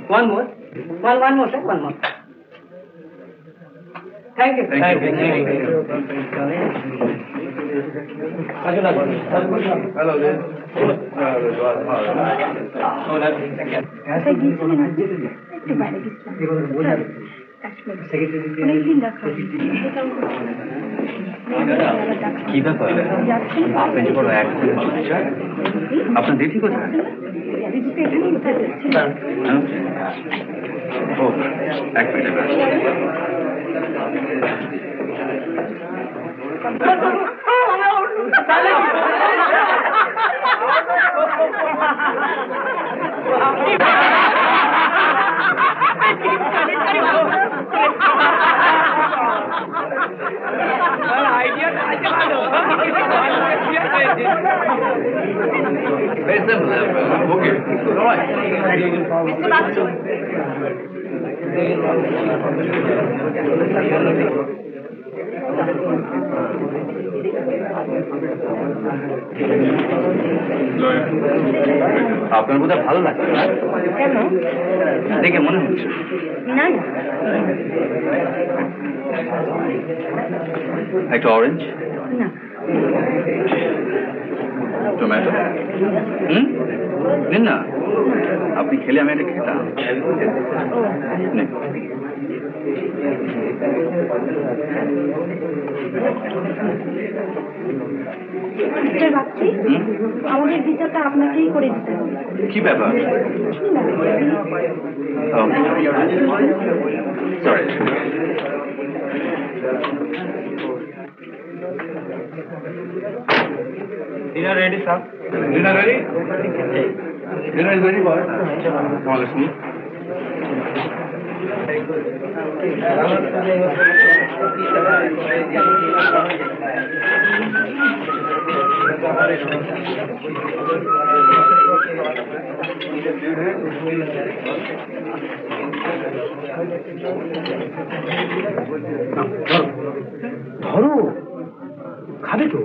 One more. One more, sir. One more. Thank you. Thank you. Hello there. কি ব্যাপার আপনি যে বড় আপনার দিদি কোথায় ও এক minute Very simple. Okay. All right. Mr. Bakshi. আপনার বোধহয় ভালো লাগছে কেন দেখে মনে হচ্ছে না একটা অরেঞ্জ না টমেটো নিন না আপনি খেলে আমি এটা খেতাম মিস্টার বাগচি আমাদের বিচারটা আপনাকেই করে দিতে হবে কি ব্যাপার sorry Dinner ready, sir? Dinner ready? Dinner is ready, boy. Come on, let's move. ধরো খাবে তো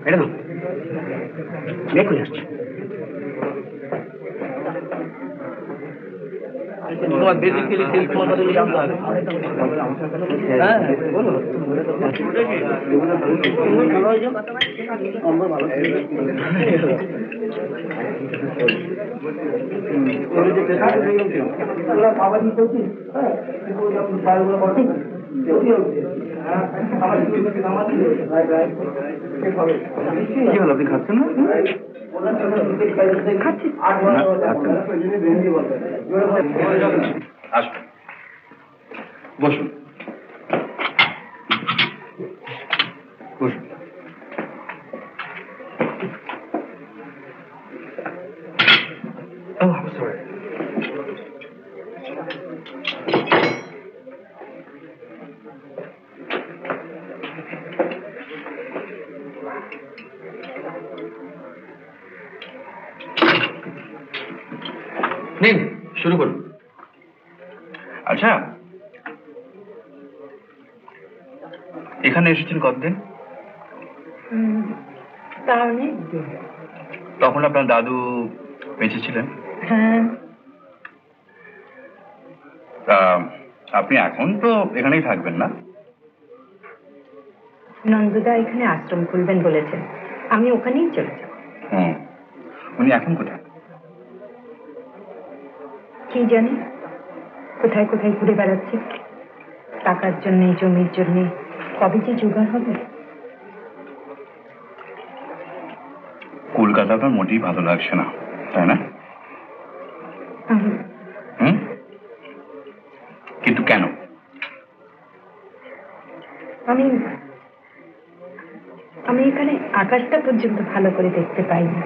এটা না দেখো যাচ্ছে তোমার বেসিক্যালি সেলফ সম্বন্ধে জানতে হবে হ্যাঁ বলো কি হলো আপনি খাচ্ছেন না আসুন বসুন বসুন Oh, I'm sorry. নিন শুরু করুন আচ্ছা এখানে এসেছেন কতদিন তখন আপনার দাদু বেঁচে ছিলেন হ্যাঁ তা আপনি এখন তো এখানেই থাকবেন না নন্দদা এখানে আশ্রম খুলবেন বলেছেন আমি ওখানেই চলে যাব উনি এখন কোথায় কি জানি কোথায় কোথায় ঘুরে বেড়াচ্ছে টাকার জন্যে জমির জন্যে কবে যে জোগাড় হবে কলকাতা আপনার মোটেই ভালো লাগছে না তাই না কিন্তু কেন আমি এখানে আকাশটা পর্যন্ত ভালো করে দেখতে পাই না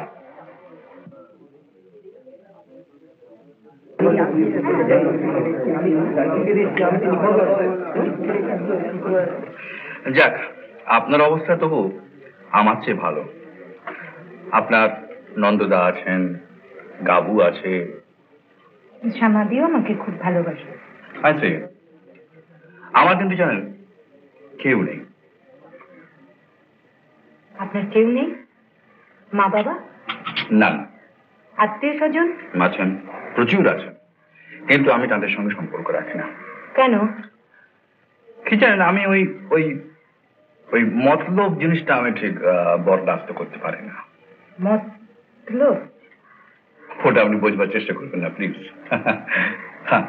যাক আপনার অবস্থা তবু আমার চেয়ে ভালো আপনার নন্দদা আছেন গাবু আছে শ্যামাদিও আমাকে খুব ভালোবাসে আছে আমার কিন্তু জানেন কেউ নেই আপনার কেউ নেই মা বাবা না আত্মীয় স্বজন? আছেন, প্রচুর আছেন, কিন্তু আমি তাদের সঙ্গে সম্পর্ক রাখি না। কেন? কি জানেন, আমি ওই ওই ওই মতলব জিনিসটা আমি ঠিক বরদাস্ত করতে পারি না। মতলব? ওটা আপনি বোঝবার চেষ্টা করবেন না প্লিজ। হ্যাঁ,